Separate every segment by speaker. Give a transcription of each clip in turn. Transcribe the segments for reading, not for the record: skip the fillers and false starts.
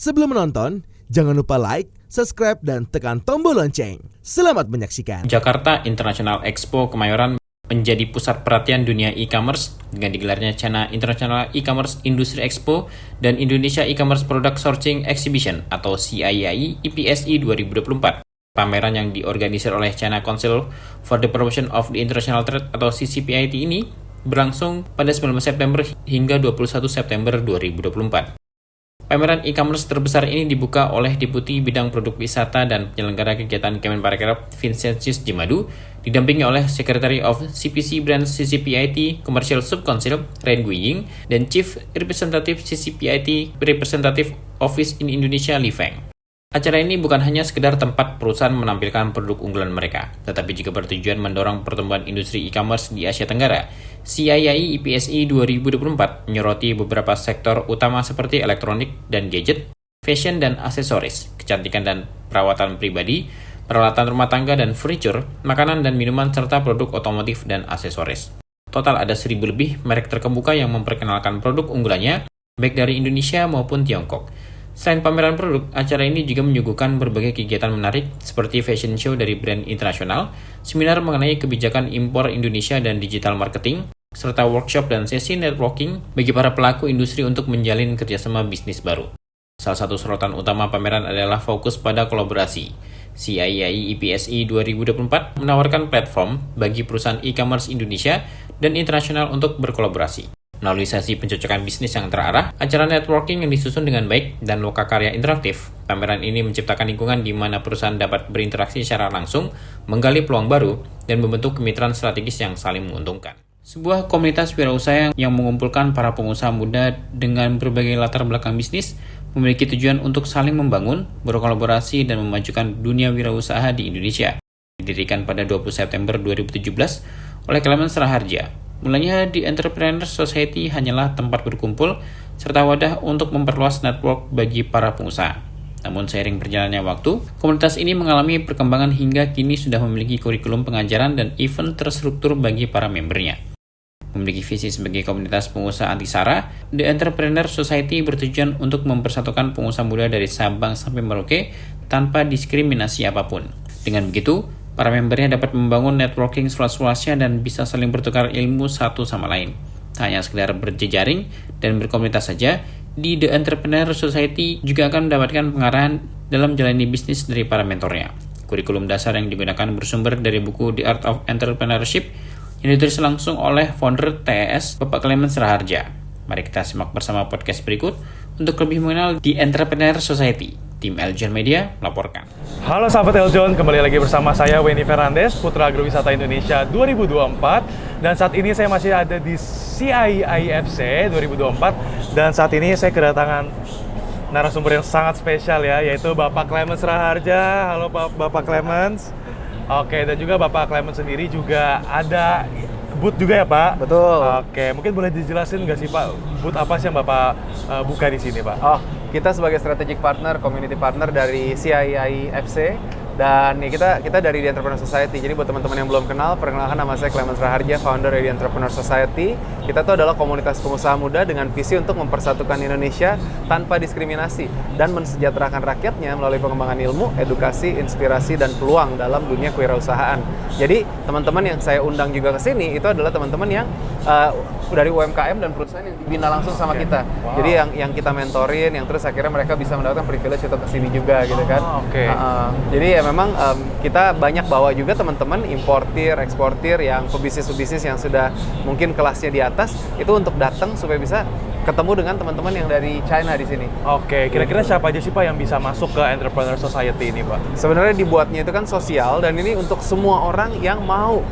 Speaker 1: Sebelum menonton, jangan lupa like, subscribe, dan tekan tombol lonceng. Selamat menyaksikan.
Speaker 2: Jakarta International Expo Kemayoran menjadi pusat perhatian dunia e-commerce dengan digelarnya China International E-commerce Industry Expo dan Indonesia E-commerce Product Sourcing Exhibition atau CIAI IPSI 2024. Pameran yang diorganisir oleh China Council for the Promotion of the International Trade atau CCPIT ini berlangsung pada 19 September hingga 21 September 2024. Pameran e-commerce terbesar ini dibuka oleh Deputi Bidang Produk Wisata dan Penyelenggara Kegiatan Kemenparekraf Vincentius Jimadu, didampingi oleh Secretary of CPC Brands CCPIT Commercial Sub-Council Ren Guiying dan Chief Representative CCPIT Representative Office in Indonesia Li Feng. Acara ini bukan hanya sekedar tempat perusahaan menampilkan produk unggulan mereka, tetapi juga bertujuan mendorong pertumbuhan industri e-commerce di Asia Tenggara. CIAI IPSI 2024 menyoroti beberapa sektor utama seperti elektronik dan gadget, fashion dan aksesoris, kecantikan dan perawatan pribadi, peralatan rumah tangga dan furniture, makanan dan minuman, serta produk otomotif dan aksesoris. Total ada 1.000 lebih merek terkemuka yang memperkenalkan produk unggulannya, baik dari Indonesia maupun Tiongkok. Selain pameran produk, acara ini juga menyuguhkan berbagai kegiatan menarik seperti fashion show dari brand internasional, seminar mengenai kebijakan impor Indonesia dan digital marketing, serta workshop dan sesi networking bagi para pelaku industri untuk menjalin kerjasama bisnis baru. Salah satu sorotan utama pameran adalah fokus pada kolaborasi. CIAI IPSI 2024 menawarkan platform bagi perusahaan e-commerce Indonesia dan internasional untuk berkolaborasi. Melalui sesi pencocokan bisnis yang terarah, acara networking yang disusun dengan baik, dan lokakarya interaktif, pameran ini menciptakan lingkungan di mana perusahaan dapat berinteraksi secara langsung, menggali peluang baru, dan membentuk kemitraan strategis yang saling menguntungkan. Sebuah komunitas wirausaha yang mengumpulkan para pengusaha muda dengan berbagai latar belakang bisnis memiliki tujuan untuk saling membangun, berkolaborasi, dan memajukan dunia wirausaha di Indonesia. Didirikan pada 20 September 2017 oleh Clemens Raharja. Mulanya The Entrepreneur Society hanyalah tempat berkumpul serta wadah untuk memperluas network bagi para pengusaha. Namun seiring berjalannya waktu, komunitas ini mengalami perkembangan hingga kini sudah memiliki kurikulum pengajaran dan event terstruktur bagi para membernya. Memiliki visi sebagai komunitas pengusaha anti-sara, The Entrepreneur Society bertujuan untuk mempersatukan pengusaha muda dari Sabang sampai Merauke tanpa diskriminasi apapun. Dengan begitu, para membernya dapat membangun networking seluas-luasnya dan bisa saling bertukar ilmu satu sama lain. Tak hanya sekedar berjejaring dan berkomunitas saja, di The Entrepreneur Society juga akan mendapatkan pengarahan dalam menjalani bisnis dari para mentornya. Kurikulum dasar yang digunakan bersumber dari buku The Art of Entrepreneurship yang ditulis langsung oleh founder TES, Bapak Clemens Raharja. Mari kita simak bersama podcast berikut untuk lebih mengenal The Entrepreneur Society. Tim Eljon Media melaporkan.
Speaker 3: Halo sahabat Eljon, kembali lagi bersama saya Wenny Fernandes, Putra Agrowisata Indonesia 2024. Dan saat ini saya masih ada di CIIFC 2024. Dan saat ini saya kedatangan narasumber yang sangat spesial ya, yaitu Bapak Clemens Raharja. Halo Bapak Clemens. Oke, dan juga Bapak Clemens sendiri juga ada booth juga ya Pak?
Speaker 4: Betul.
Speaker 3: Oke, mungkin boleh dijelasin nggak sih Pak, booth apa sih yang Bapak buka di sini Pak?
Speaker 4: Oh, kita sebagai strategic partner, community partner dari CIIFC, dan ya kita dari The Entrepreneur Society. Jadi buat teman-teman yang belum kenal, perkenalkan nama saya Clemens Raharja, founder dari The Entrepreneur Society. Kita tuh adalah komunitas pengusaha muda dengan visi untuk mempersatukan Indonesia tanpa diskriminasi dan mensejahterakan rakyatnya melalui pengembangan ilmu, edukasi, inspirasi, dan peluang dalam dunia kewirausahaan. Jadi teman-teman yang saya undang juga ke sini itu adalah teman-teman yang dari UMKM dan perusahaan yang dibina langsung sama kita. Wow. Jadi yang kita mentorin, yang terus akhirnya mereka bisa mendapatkan privilege untuk kesini juga gitu kan. Jadi ya memang kita banyak bawa juga teman-teman importir, eksportir yang pebisnis-pebisnis yang sudah mungkin kelasnya di atas itu untuk datang supaya bisa ketemu dengan teman-teman yang dari China di sini.
Speaker 3: Oke, kira-kira siapa aja sih Pak yang bisa masuk ke Entrepreneur Society ini Pak?
Speaker 4: Sebenarnya dibuatnya itu kan sosial dan ini untuk semua orang yang mau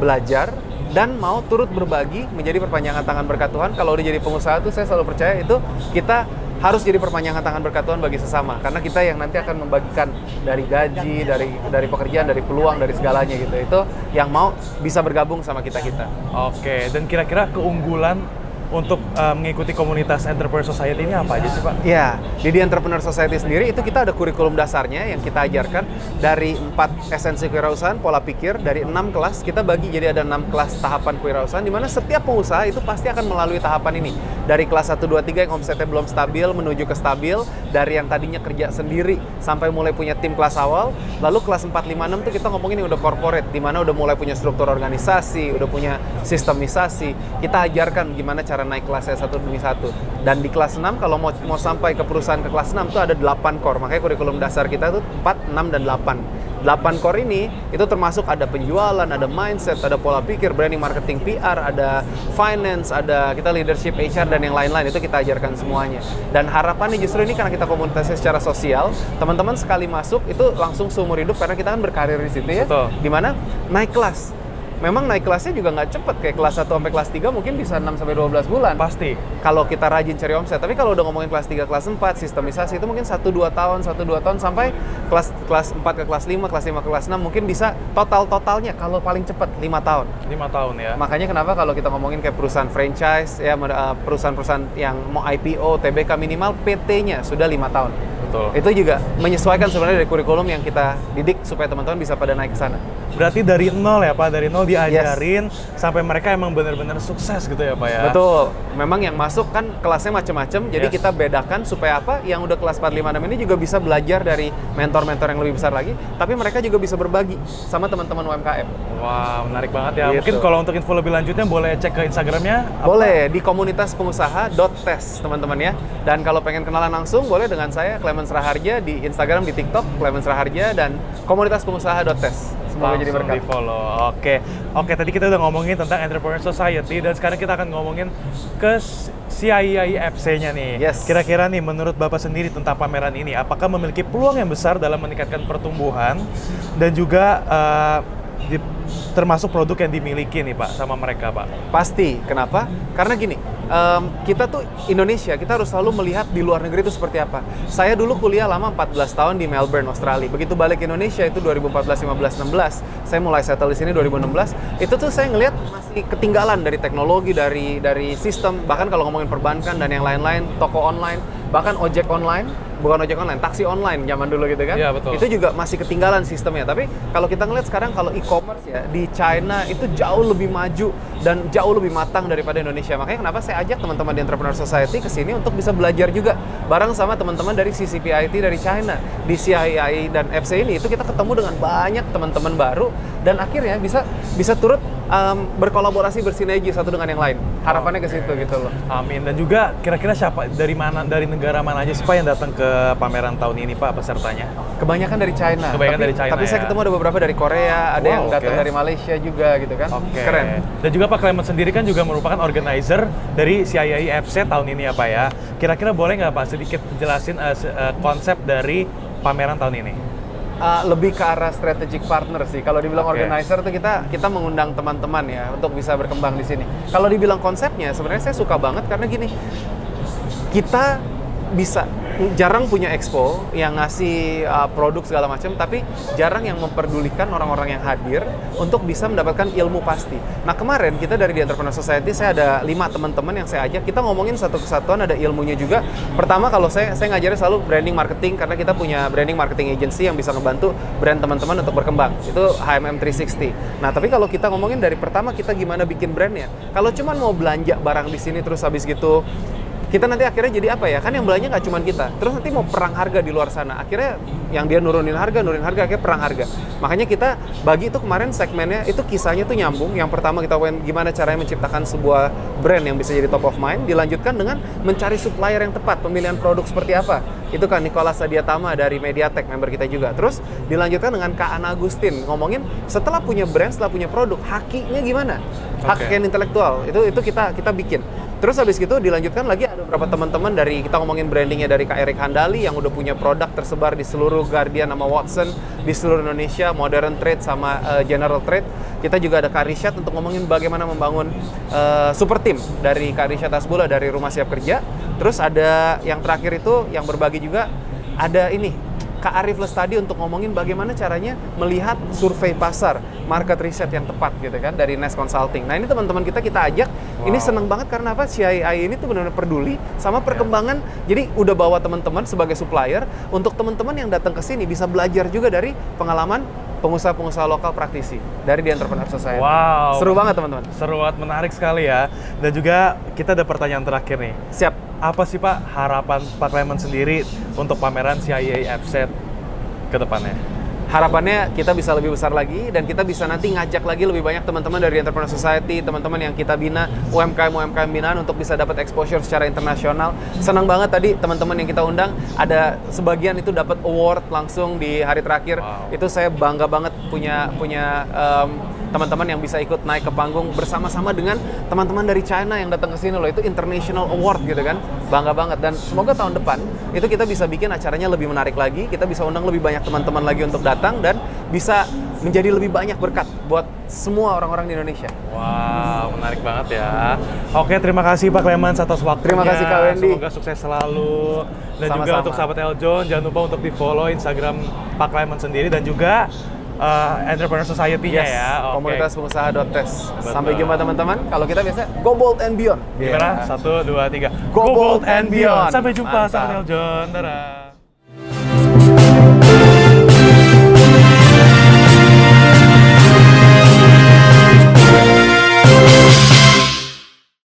Speaker 4: belajar dan mau turut berbagi menjadi perpanjangan tangan berkat Tuhan. Kalau udah jadi pengusaha tuh saya selalu percaya itu kita harus jadi perpanjangan tangan berkat Tuhan bagi sesama, karena kita yang nanti akan membagikan dari gaji, dari pekerjaan, dari peluang, dari segalanya gitu. Itu yang mau bisa bergabung sama kita.
Speaker 3: Oke, dan kira-kira keunggulan untuk mengikuti komunitas Entrepreneur Society ini apa aja sih Pak?
Speaker 4: Ya, di The Entrepreneur Society sendiri itu kita ada kurikulum dasarnya yang kita ajarkan dari 4 esensi kewirausahaan, pola pikir, dari 6 kelas, kita bagi jadi ada 6 kelas tahapan kewirausahaan, di mana setiap pengusaha itu pasti akan melalui tahapan ini. Dari kelas 1, 2, 3 yang omsetnya belum stabil, menuju ke stabil, dari yang tadinya kerja sendiri, sampai mulai punya tim kelas awal, lalu kelas 4, 5, 6 tuh kita ngomongin yang udah corporate, di mana udah mulai punya struktur organisasi, udah punya sistemisasi, kita ajarkan gimana cara naik kelasnya satu demi satu. Dan di kelas 6 kalau mau sampai ke perusahaan ke kelas 6 itu ada 8 core. Makanya kurikulum dasar kita itu 4, 6 dan 8. 8 core ini itu termasuk ada penjualan, ada mindset, ada pola pikir, branding, marketing, PR, ada finance, ada kita leadership, HR dan yang lain-lain, itu kita ajarkan semuanya. Dan harapannya justru ini karena kita komunitasnya secara sosial, teman-teman sekali masuk itu langsung seumur hidup karena kita kan berkarir di situ ya.
Speaker 3: Betul.
Speaker 4: Dimana naik kelas. Memang naik kelasnya juga nggak cepet, kayak kelas 1 sampai kelas 3 mungkin bisa 6-12 bulan.
Speaker 3: Pasti.
Speaker 4: Kalau kita rajin cari omset. Tapi kalau udah ngomongin kelas 3, kelas 4, sistemisasi itu mungkin 1-2 tahun sampai kelas 4 ke kelas 5, kelas 5 ke kelas 6 mungkin bisa totalnya kalau paling cepet 5 tahun.
Speaker 3: 5 tahun ya.
Speaker 4: Makanya kenapa kalau kita ngomongin kayak perusahaan franchise, ya perusahaan-perusahaan yang mau IPO, TBK minimal PT-nya sudah 5 tahun.
Speaker 3: Betul.
Speaker 4: Itu juga menyesuaikan sebenarnya dari kurikulum yang kita didik supaya teman-teman bisa pada naik ke sana.
Speaker 3: Berarti dari nol ya Pak, dari nol diajarin sampai mereka emang benar-benar sukses gitu ya Pak ya?
Speaker 4: Betul. Memang yang masuk kan kelasnya macam-macam, jadi
Speaker 3: Yes.
Speaker 4: kita bedakan supaya apa? Yang udah kelas 4, 5, 6 ini juga bisa belajar dari mentor-mentor yang lebih besar lagi, tapi mereka juga bisa berbagi sama teman-teman UMKM.
Speaker 3: Wah, menarik banget ya.
Speaker 4: Gitu.
Speaker 3: Mungkin kalau untuk info lebih lanjutnya boleh cek ke Instagramnya.
Speaker 4: Boleh, di komunitas pengusaha.tes teman-teman ya. Dan kalau pengen kenalan langsung, boleh dengan saya, Clemens Raharja, di Instagram, di TikTok, Clemens Raharja, dan komunitas pengusaha.tes. Semoga jadi berkah.
Speaker 3: Di follow. Oke, tadi kita udah ngomongin tentang Entrepreneur Society dan sekarang kita akan ngomongin ke CIIFC-nya nih.
Speaker 4: Yes.
Speaker 3: Kira-kira nih menurut Bapak sendiri tentang pameran ini, apakah memiliki peluang yang besar dalam meningkatkan pertumbuhan dan juga termasuk produk yang dimiliki nih Pak sama mereka Pak?
Speaker 4: Pasti. Kenapa? Karena gini, kita tuh Indonesia, kita harus selalu melihat di luar negeri itu seperti apa. Saya dulu kuliah lama 14 tahun di Melbourne, Australia. Begitu balik Indonesia itu 2014, 15, 16, saya mulai settle di sini 2016. Itu tuh saya ngelihat masih ketinggalan dari teknologi, dari sistem, bahkan kalau ngomongin perbankan dan yang lain-lain, toko online, bahkan ojek online, bukan ojek online, taksi online zaman dulu gitu kan.
Speaker 3: Iya, betul.
Speaker 4: Itu juga masih ketinggalan sistemnya. Tapi kalau kita ngelihat sekarang kalau e-commerce ya di China itu jauh lebih maju dan jauh lebih matang daripada Indonesia. Makanya kenapa saya ajak teman-teman di Entrepreneur Society ke sini untuk bisa belajar juga bareng sama teman-teman dari CCPIT dari China. Di CII dan FC ini itu kita ketemu dengan banyak teman-teman baru dan akhirnya bisa turut berkolaborasi, bersinergi satu dengan yang lain. Harapannya ke situ gitu loh.
Speaker 3: Amin. Dan juga kira-kira siapa dari negara mana aja sih Pak yang datang ke pameran tahun ini Pak pesertanya?
Speaker 4: Kebanyakan dari China.
Speaker 3: Dari China.
Speaker 4: Tapi saya ketemu ada beberapa dari Korea, ada yang datang
Speaker 3: oke.
Speaker 4: dari Malaysia juga gitu kan.
Speaker 3: Oke.
Speaker 4: Keren.
Speaker 3: Dan juga Pak Clemens sendiri kan juga merupakan organizer dari CIIFC tahun ini ya Pak ya. Kira-kira boleh nggak Pak sedikit jelasin konsep dari pameran tahun ini?
Speaker 4: Lebih ke arah strategic partner sih. Kalau dibilang
Speaker 3: Oke.
Speaker 4: organizer tuh kita mengundang teman-teman ya untuk bisa berkembang di sini. Kalau dibilang konsepnya sebenarnya saya suka banget karena gini. Kita jarang punya expo yang ngasih produk segala macam, tapi jarang yang memperdulikan orang-orang yang hadir untuk bisa mendapatkan ilmu pasti. Nah kemarin kita dari The Entrepreneur Society, saya ada 5 teman-teman yang saya ajak, kita ngomongin satu kesatuan, ada ilmunya juga. Pertama kalau saya ngajarin selalu branding marketing, karena kita punya branding marketing agency yang bisa ngebantu brand teman-teman untuk berkembang. Itu HMM 360. Nah tapi kalau kita ngomongin dari pertama kita gimana bikin brandnya, kalau cuma mau belanja barang di sini terus habis gitu kita nanti akhirnya jadi apa ya? Kan yang belanja nggak cuma kita. Terus nanti mau perang harga di luar sana. Akhirnya yang dia nurunin harga, akhirnya perang harga. Makanya kita bagi itu kemarin segmennya, itu kisahnya tuh nyambung. Yang pertama kita gimana caranya menciptakan sebuah brand yang bisa jadi top of mind. Dilanjutkan dengan mencari supplier yang tepat, pemilihan produk seperti apa. Itu kan Nicholas Sadiatama dari Mediatek, member kita juga. Terus dilanjutkan dengan Kak Ana Agustin, ngomongin setelah punya brand, setelah punya produk, hakinya gimana? Hak kekayaan intelektual, itu kita bikin. Terus habis gitu dilanjutkan lagi ada beberapa teman-teman dari, kita ngomongin brandingnya dari Kak Erik Handali yang udah punya produk tersebar di seluruh Guardian sama Watson, di seluruh Indonesia, Modern Trade sama General Trade. Kita juga ada Kak Rishad untuk ngomongin bagaimana membangun super team dari Kak Rishad Asbula dari Rumah Siap Kerja. Terus ada yang terakhir itu yang berbagi juga ada ini Kak Arif Lestadi untuk ngomongin bagaimana caranya melihat survei pasar, market research yang tepat gitu kan dari Nest Consulting. Nah ini teman-teman kita ajak, ini seneng banget karena apa? CII ini tuh benar-benar peduli sama perkembangan. Jadi udah bawa teman-teman sebagai supplier untuk teman-teman yang datang ke sini bisa belajar juga dari pengalaman pengusaha-pengusaha lokal praktisi dari The Entrepreneur Society.
Speaker 3: Wow.
Speaker 4: Seru banget teman-teman.
Speaker 3: Seru banget, menarik sekali ya. Dan juga kita ada pertanyaan terakhir nih.
Speaker 4: Siap.
Speaker 3: Apa sih Pak harapan Pak Clement sendiri untuk pameran CII FZ ke depannya?
Speaker 4: Harapannya kita bisa lebih besar lagi dan kita bisa nanti ngajak lagi lebih banyak teman-teman dari Entrepreneur Society, teman-teman yang kita bina, UMKM binaan untuk bisa dapat exposure secara internasional. Senang banget tadi teman-teman yang kita undang, ada sebagian itu dapat award langsung di hari terakhir.
Speaker 3: Wow.
Speaker 4: Itu saya bangga banget punya teman-teman yang bisa ikut naik ke panggung bersama-sama dengan teman-teman dari China yang datang ke sini loh. Itu international award gitu kan. Bangga banget dan semoga tahun depan itu kita bisa bikin acaranya lebih menarik lagi, kita bisa undang lebih banyak teman-teman lagi untuk datang dan bisa menjadi lebih banyak berkat buat semua orang-orang di Indonesia.
Speaker 3: Wow, menarik banget ya. Oke, terima kasih Pak Clement atas waktunya.
Speaker 4: Terima kasih Kak Wendy.
Speaker 3: Semoga sukses selalu. Dan
Speaker 4: Sama-sama.
Speaker 3: juga untuk sahabat Eljon, jangan lupa untuk di-follow Instagram Pak Clement sendiri dan juga Entrepreneur Society-nya ya. Oke.
Speaker 4: Komunitas pengusaha.tes.
Speaker 3: Betul.
Speaker 4: Sampai jumpa teman-teman. Kalau kita biasa go bold and beyond.
Speaker 3: Gimana? 1, 2, 3.
Speaker 4: Go bold and beyond.
Speaker 3: Sampai jumpa
Speaker 4: Mantap.
Speaker 3: sahabat Eljon. Dadah.